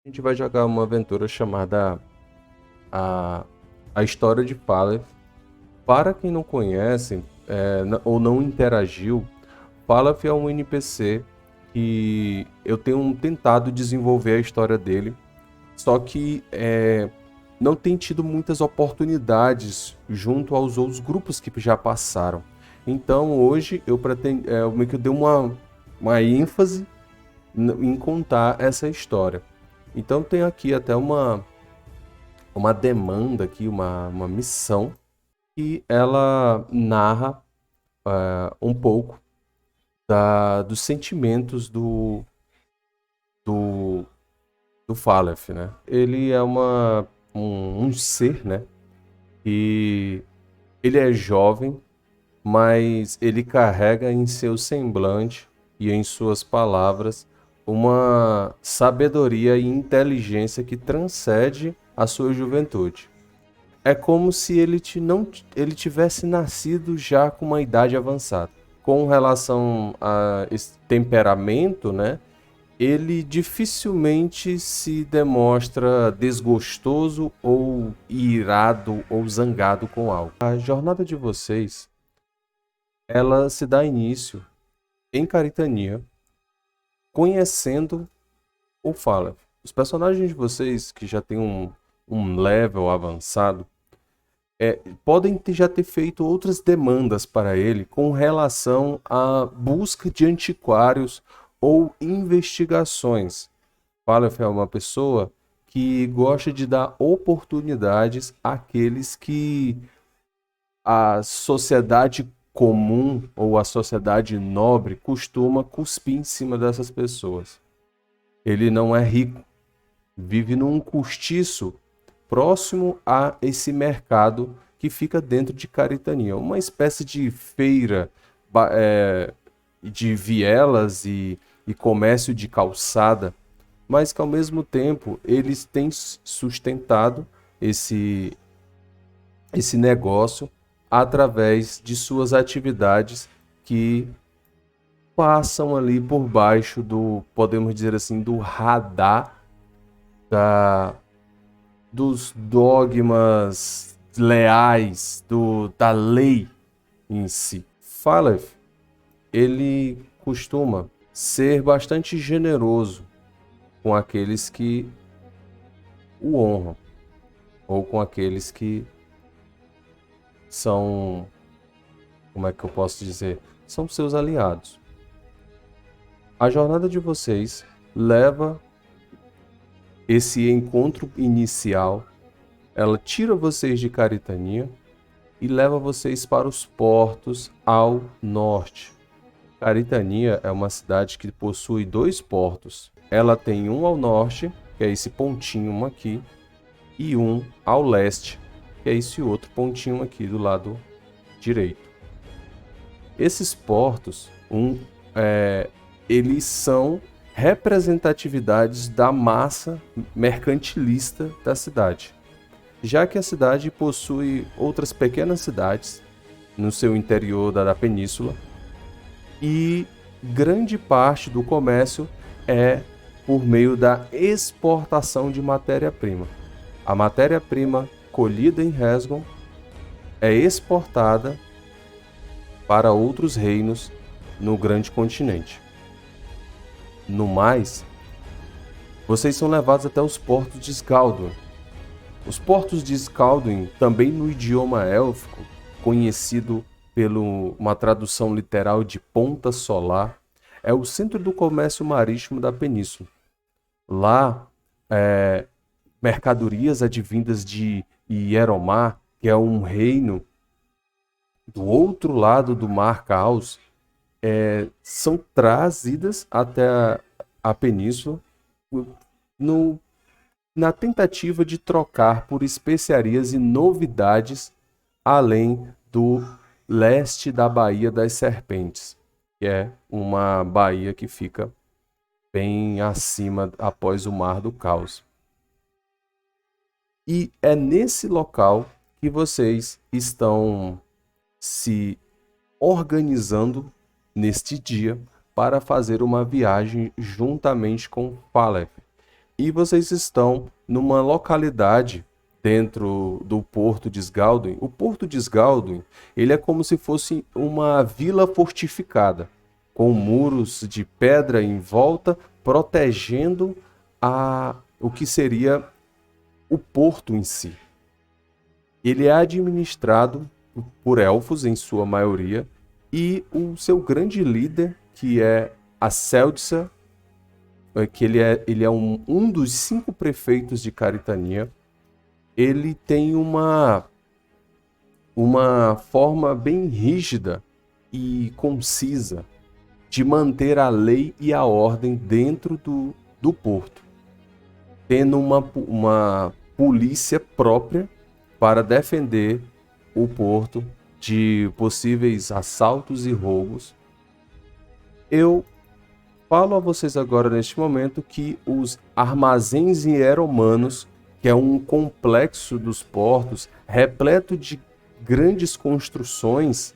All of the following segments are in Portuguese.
A gente vai jogar uma aventura chamada a, a História de Falef. Para quem não conhece ou não interagiu, Falef é um NPC que eu tenho tentado desenvolver a história dele, só que não tem tido muitas oportunidades junto aos outros grupos que já passaram. Então hoje eu pretendo, meio que eu dei uma ênfase em contar essa história. Então tem aqui até uma demanda aqui, uma missão, que ela narra um pouco dos sentimentos do, do Falef, né? Ele é um ser, né? E ele é jovem, mas ele carrega em seu semblante e em suas palavras uma sabedoria e inteligência que transcende a sua juventude. É como se ele tivesse nascido já com uma idade avançada. Com relação a esse temperamento, né? Ele dificilmente se demonstra desgostoso ou irado ou zangado com algo. A jornada de vocês, ela se dá início em Caritania, conhecendo o Falef. Os personagens de vocês que já têm um level avançado, podem já ter feito outras demandas para ele com relação à busca de antiquários ou investigações. Falef é uma pessoa que gosta de dar oportunidades àqueles que a sociedade comum ou a sociedade nobre costuma cuspir em cima dessas pessoas. Ele não é rico, vive num cortiço próximo a esse mercado que fica dentro de Caritania, uma espécie de feira de vielas e comércio de calçada, mas que ao mesmo tempo eles têm sustentado esse negócio através de suas atividades que passam ali por baixo podemos dizer assim, do radar dos dogmas leais da lei em si. Falef, ele costuma ser bastante generoso com aqueles que o honram, ou com aqueles que são, como é que eu posso dizer, são seus aliados. A jornada de vocês leva esse encontro inicial, ela tira vocês de Caritania e leva vocês para os portos ao norte. Caritania é uma cidade que possui 2 portos. Ela tem um ao norte, que é esse pontinho aqui, e um ao leste, que é esse outro pontinho aqui do lado direito. Esses portos, eles são representatividades da massa mercantilista da cidade, já que a cidade possui outras pequenas cidades no seu interior da península e grande parte do comércio é por meio da exportação de matéria-prima. A matéria-prima colhida em Resgon é exportada para outros reinos no grande continente. No mais, vocês são levados até os portos de Skaldun. Os portos de Skaldun, também no idioma élfico, conhecido por uma tradução literal de Ponta Solar, é o centro do comércio marítimo da península. Lá, mercadorias advindas de Hieromar, que é um reino do outro lado do Mar Caos, são trazidas até a península na tentativa de trocar por especiarias e novidades além do leste da Baía das Serpentes, que é uma baía que fica bem acima após o Mar do Caos. E é nesse local que vocês estão se organizando neste dia para fazer uma viagem juntamente com Falef. E vocês estão numa localidade dentro do Porto de Sgaldwin. O Porto de Sgaldwin, ele é como se fosse uma vila fortificada, com muros de pedra em volta, protegendo o que seria o porto em si. Ele é administrado por elfos, em sua maioria, e o seu grande líder, que é a Seldsa, que ele é um dos 5 prefeitos de Caritania. Ele tem uma forma bem rígida e concisa de manter a lei e a ordem dentro do porto, tendo uma polícia própria para defender o porto de possíveis assaltos e roubos. Eu falo a vocês agora, neste momento, que os armazéns hieromanos, que é um complexo dos portos, repleto de grandes construções,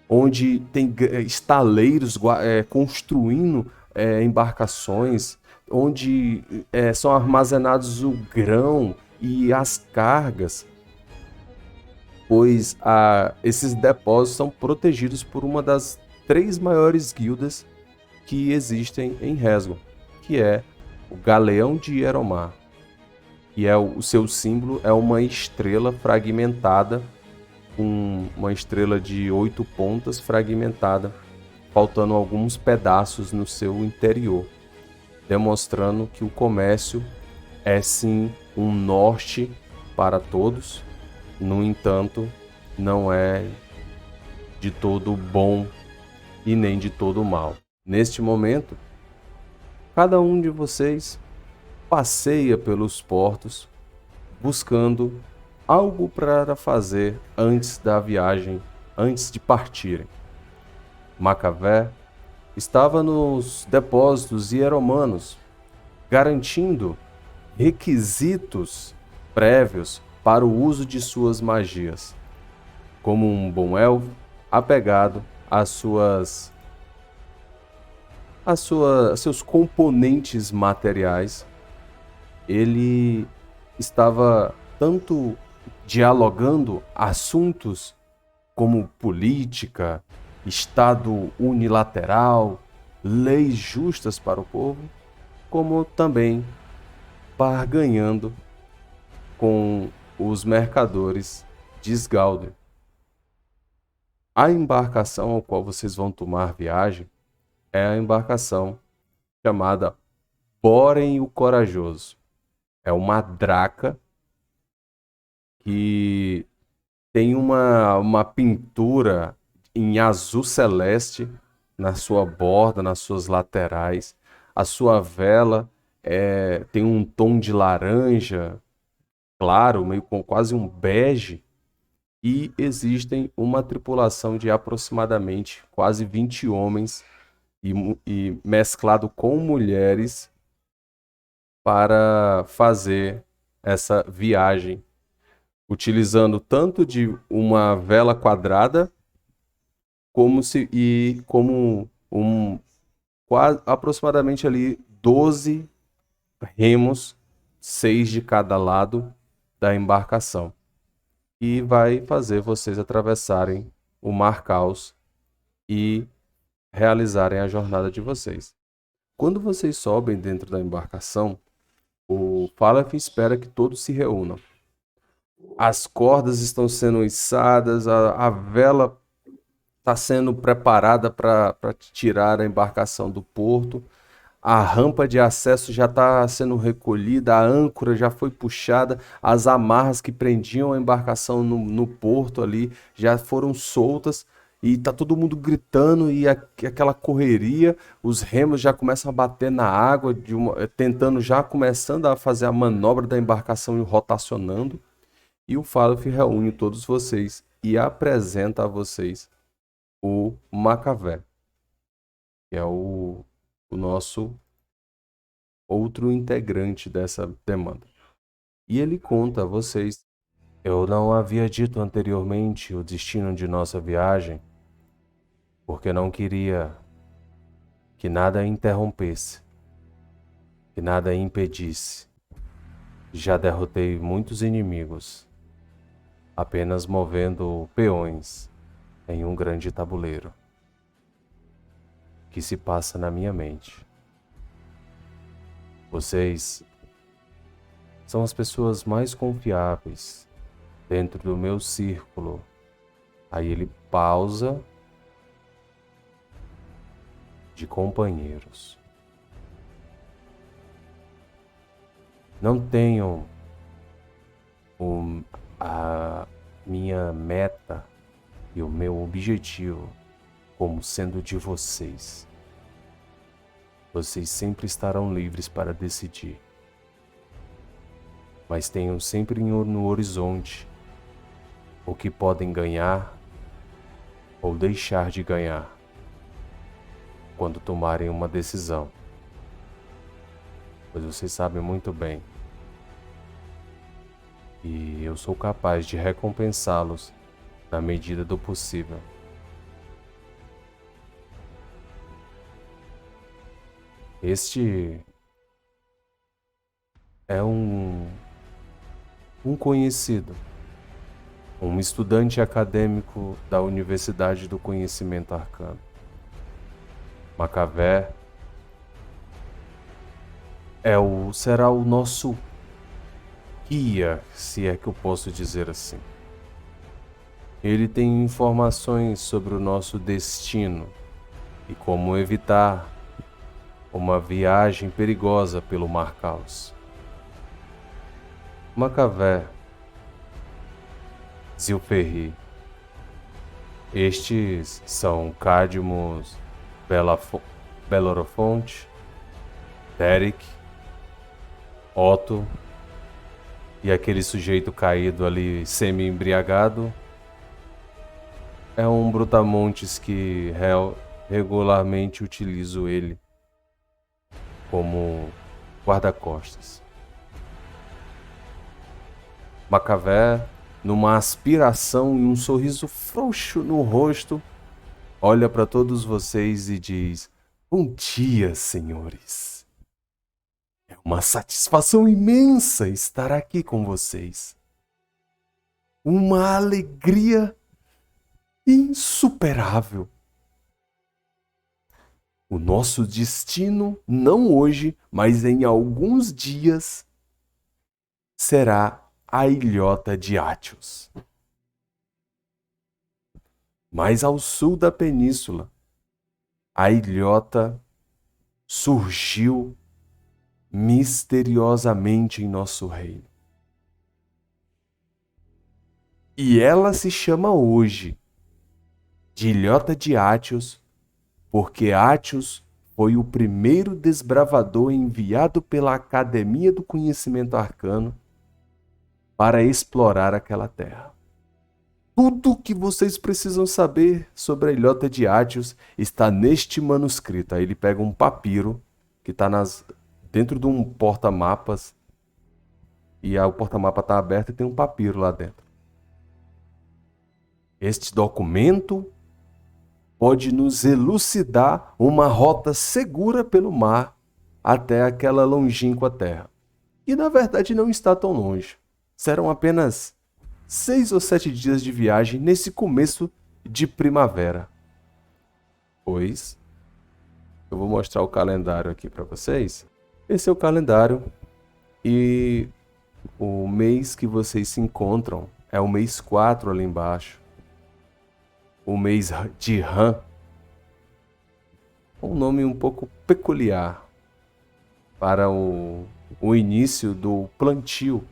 onde tem estaleiros construindo embarcações, onde são armazenados o grão e as cargas, pois esses depósitos são protegidos por uma das 3 maiores guildas que existem em Resgon, que é o Galeão de Hieromar, e o seu símbolo é uma estrela fragmentada, com uma estrela de 8 pontas fragmentada, faltando alguns pedaços no seu interior, demonstrando que o comércio é sim um norte para todos. No entanto, não é de todo bom e nem de todo mal. Neste momento, cada um de vocês passeia pelos portos buscando algo para fazer antes da viagem, antes de partirem. Macavé estava nos depósitos hieromanos, garantindo requisitos prévios para o uso de suas magias, como um bom elfo apegado às seus componentes materiais. Ele estava tanto dialogando assuntos como política, Estado unilateral, leis justas para o povo, como também barganhando com os mercadores de Sgaldwin. A embarcação ao qual vocês vão tomar viagem é a embarcação chamada Bóren o Corajoso. É uma draca que tem uma pintura em azul celeste na sua borda, nas suas laterais. A sua vela tem um tom de laranja claro, meio com quase um bege. E existem uma tripulação de aproximadamente quase 20 homens e mesclado com mulheres para fazer essa viagem, utilizando tanto de uma vela quadrada como quase aproximadamente ali 12 remos, 6 de cada lado da embarcação, e vai fazer vocês atravessarem o Mar Caos e realizarem a jornada de vocês. Quando vocês sobem dentro da embarcação, o Falaf espera que todos se reúnam. As cordas estão sendo içadas, a vela está sendo preparada para tirar a embarcação do porto. A rampa de acesso já está sendo recolhida, a âncora já foi puxada, as amarras que prendiam a embarcação no porto ali já foram soltas. E tá todo mundo gritando e aquela correria, os remos já começam a bater na água, tentando, já começando a fazer a manobra da embarcação rotacionando. E o Falaf reúne todos vocês e apresenta a vocês o Macavé, que é o nosso outro integrante dessa demanda. E ele conta a vocês: eu não havia dito anteriormente o destino de nossa viagem, porque não queria que nada interrompesse. que nada impedisse. Já derrotei muitos inimigos, apenas movendo peões em um grande tabuleiro que se passa na minha mente. Vocês são as pessoas mais confiáveis dentro do meu círculo. Aí ele pausa de companheiros. Não tenham a minha meta e o meu objetivo como sendo de vocês. Vocês sempre estarão livres para decidir. Mas tenham sempre no horizonte o que podem ganhar ou deixar de ganhar quando tomarem uma decisão. Pois vocês sabem muito bem. E eu sou capaz de recompensá-los na medida do possível. Este é um conhecido, um estudante acadêmico da Universidade do Conhecimento Arcano. Macavé será o nosso guia, se é que eu posso dizer assim. Ele tem informações sobre o nosso destino e como evitar uma viagem perigosa pelo Mar Caos. Macavé, Zilferri, estes são Cadmus, Belorofonte, Derek, Otto e aquele sujeito caído ali semi-embriagado é um brutamontes que regularmente utilizo ele como guarda-costas. Macavé, numa aspiração e um sorriso frouxo no rosto, olha para todos vocês e diz: "Bom dia, senhores. É uma satisfação imensa estar aqui com vocês. Uma alegria insuperável. O nosso destino, não hoje, mas em alguns dias, será a ilhota de Átios. Mais ao sul da península, a ilhota surgiu misteriosamente em nosso reino. E ela se chama hoje de Ilhota de Átios, porque Átios foi o primeiro desbravador enviado pela Academia do Conhecimento Arcano para explorar aquela terra. Tudo o que vocês precisam saber sobre a Ilhota de Átios está neste manuscrito. Aí ele pega um papiro que está dentro de um porta-mapas e o porta-mapa está aberto e tem um papiro lá dentro. Este documento pode nos elucidar uma rota segura pelo mar até aquela longínqua terra. E na verdade não está tão longe. Serão apenas 6 ou 7 dias de viagem nesse começo de primavera. Pois eu vou mostrar o calendário aqui para vocês. Esse é o calendário e o mês que vocês se encontram é o mês 4 ali embaixo. O mês de Ran. Um nome um pouco peculiar para o início do plantio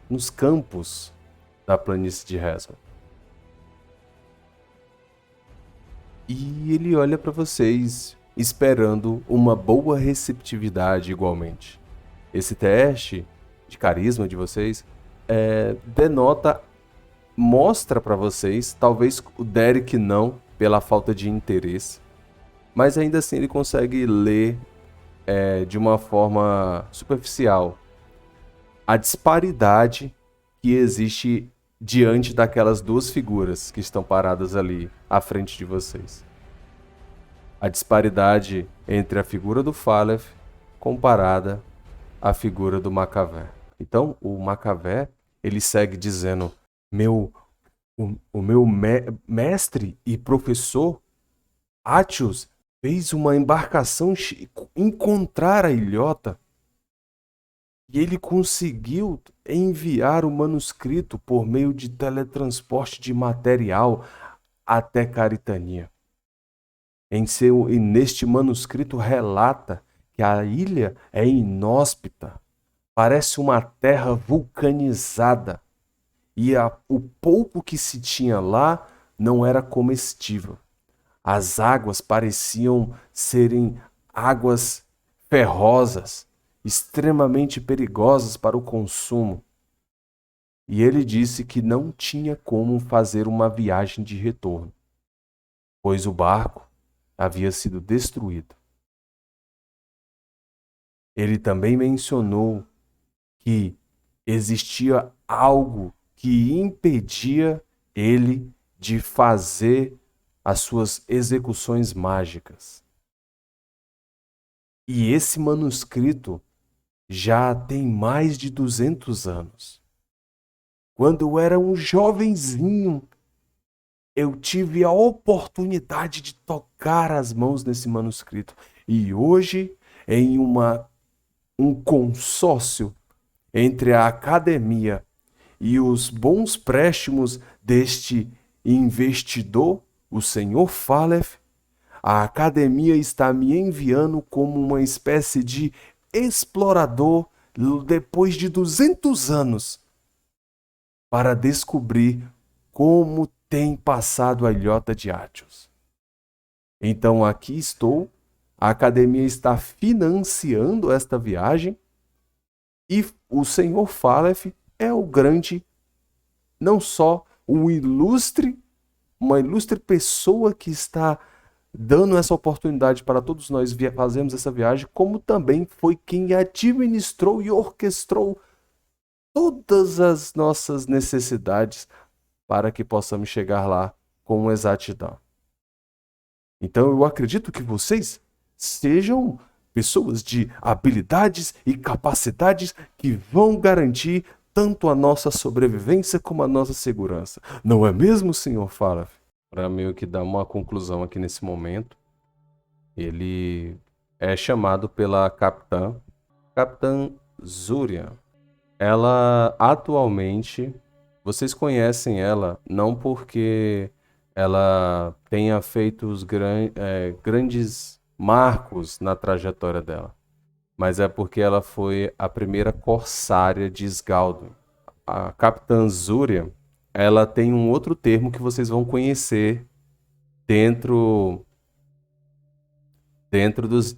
nos campos da planície de Hezron. E ele olha para vocês esperando uma boa receptividade igualmente. Esse teste de carisma de vocês mostra para vocês, talvez o Derek não, pela falta de interesse, mas ainda assim ele consegue ler de uma forma superficial a disparidade que existe diante daquelas duas figuras que estão paradas ali à frente de vocês. a disparidade entre a figura do Phalef comparada à figura do Macavé. Então, o Macavé, ele segue dizendo, o meu mestre e professor, Atios, fez uma embarcação encontrar a ilhota e ele conseguiu enviar o manuscrito por meio de teletransporte de material até Caritania. E neste manuscrito relata que a ilha é inóspita, parece uma terra vulcanizada e o pouco que se tinha lá não era comestível. As águas pareciam serem águas ferrosas, extremamente perigosas para o consumo. E ele disse que não tinha como fazer uma viagem de retorno, pois o barco havia sido destruído. Ele também mencionou que existia algo que impedia ele de fazer as suas execuções mágicas. E esse manuscrito já tem mais de 200 anos. Quando eu era um jovenzinho, eu tive a oportunidade de tocar as mãos nesse manuscrito. E hoje, em um consórcio entre a academia e os bons préstimos deste investidor, o senhor Phalef, a academia está me enviando como uma espécie de explorador depois de 200 anos para descobrir como tem passado a ilhota de Atios. Então aqui estou, a academia está financiando esta viagem e o senhor Phalef é o grande, não só uma ilustre pessoa que está dando essa oportunidade para todos nós fazermos essa viagem, como também foi quem administrou e orquestrou todas as nossas necessidades para que possamos chegar lá com exatidão. Então eu acredito que vocês sejam pessoas de habilidades e capacidades que vão garantir tanto a nossa sobrevivência como a nossa segurança. Não é mesmo, senhor Phalef? Para meio que dar uma conclusão aqui nesse momento, ele é chamado pela capitã Zurian. Ela atualmente, vocês conhecem ela não porque ela tenha feito os grandes marcos na trajetória dela, mas é porque ela foi a primeira corsária de Sgaldun. A Capitã Zurian, ela tem um outro termo que vocês vão conhecer dentro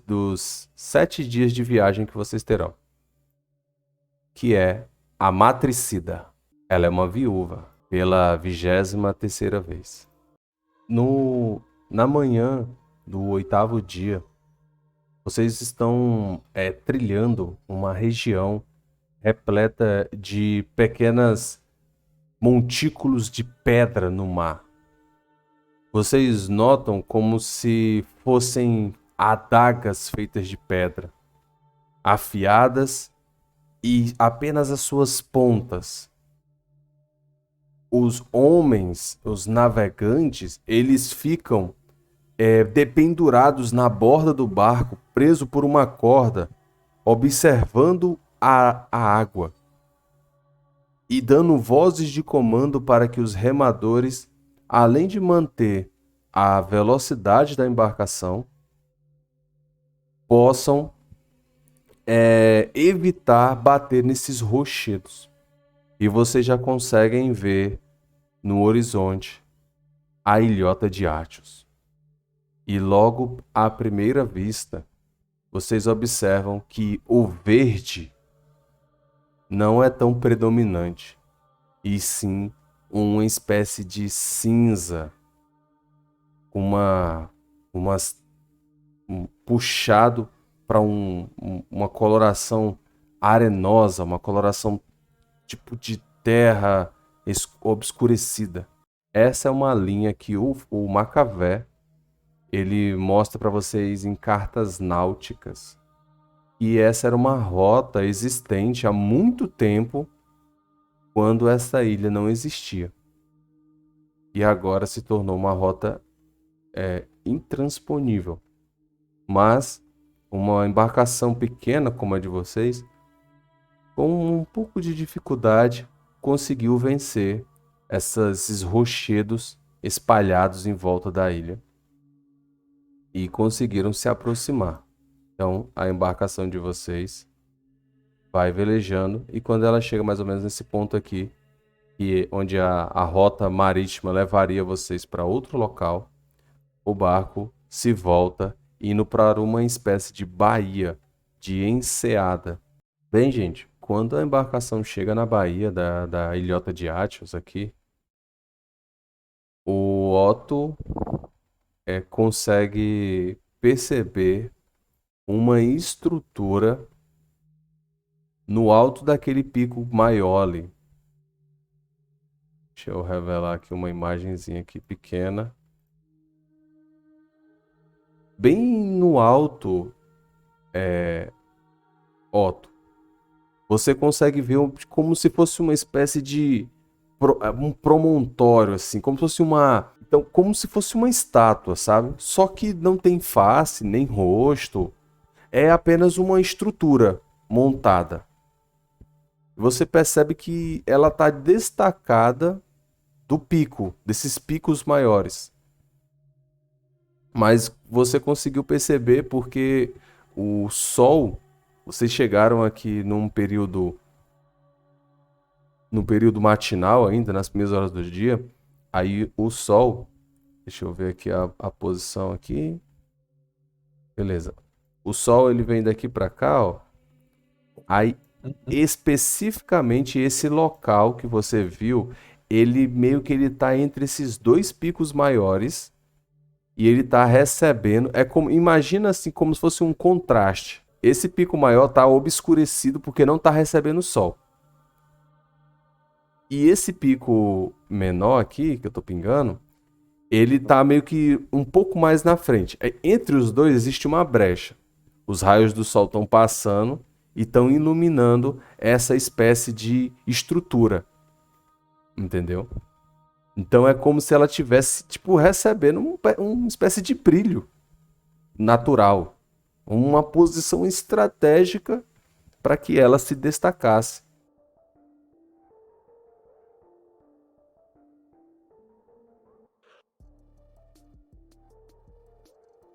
dos 7 dias de viagem que vocês terão, que é a matricida. Ela é uma viúva pela 23ª vez. Na manhã do 8º dia, vocês estão trilhando uma região repleta de pequenas montículos de pedra no mar. Vocês notam como se fossem adagas feitas de pedra, afiadas e apenas as suas pontas. Os homens, os navegantes, eles ficam dependurados na borda do barco, preso por uma corda, observando a água e dando vozes de comando para que os remadores, além de manter a velocidade da embarcação, possam evitar bater nesses rochedos. E vocês já conseguem ver no horizonte a ilhota de Atios. E logo à primeira vista, vocês observam que o verde não é tão predominante, e sim uma espécie de cinza, puxado para uma coloração arenosa, uma coloração tipo de terra obscurecida. Essa é uma linha que o Macavé ele mostra para vocês em cartas náuticas. E essa era uma rota existente há muito tempo, quando essa ilha não existia. E agora se tornou uma rota intransponível. Mas uma embarcação pequena como a de vocês, com um pouco de dificuldade, conseguiu vencer esses rochedos espalhados em volta da ilha e conseguiram se aproximar. Então, a embarcação de vocês vai velejando e quando ela chega mais ou menos nesse ponto aqui, onde a rota marítima levaria vocês para outro local, o barco se volta indo para uma espécie de baía, de enseada. Bem, gente, quando a embarcação chega na baía da ilhota de Atios aqui, o Otto consegue perceber uma estrutura no alto daquele pico maior ali. Deixa eu revelar aqui uma imagenzinha aqui pequena. Bem no alto, Otto, você consegue ver como se fosse uma espécie de um promontório, assim, como se fosse então, como se fosse uma estátua, sabe? Só que não tem face, nem rosto, é apenas uma estrutura montada. Você percebe que ela está destacada do pico, desses picos maiores. Mas você conseguiu perceber porque o sol, vocês chegaram aqui no período matinal ainda, nas primeiras horas do dia, aí o sol, deixa eu ver aqui a posição aqui, beleza, o sol ele vem daqui para cá, ó, aí especificamente esse local que você viu, ele meio que ele tá entre esses dois picos maiores e ele tá recebendo, imagina assim como se fosse um contraste. Esse pico maior tá obscurecido porque não tá recebendo sol. E esse pico menor aqui, que eu tô pingando, ele tá meio que um pouco mais na frente. Entre os dois existe uma brecha. Os raios do sol estão passando e estão iluminando essa espécie de estrutura. Entendeu? Então é como se ela tivesse, tipo, recebendo uma espécie de brilho natural. Uma posição estratégica para que ela se destacasse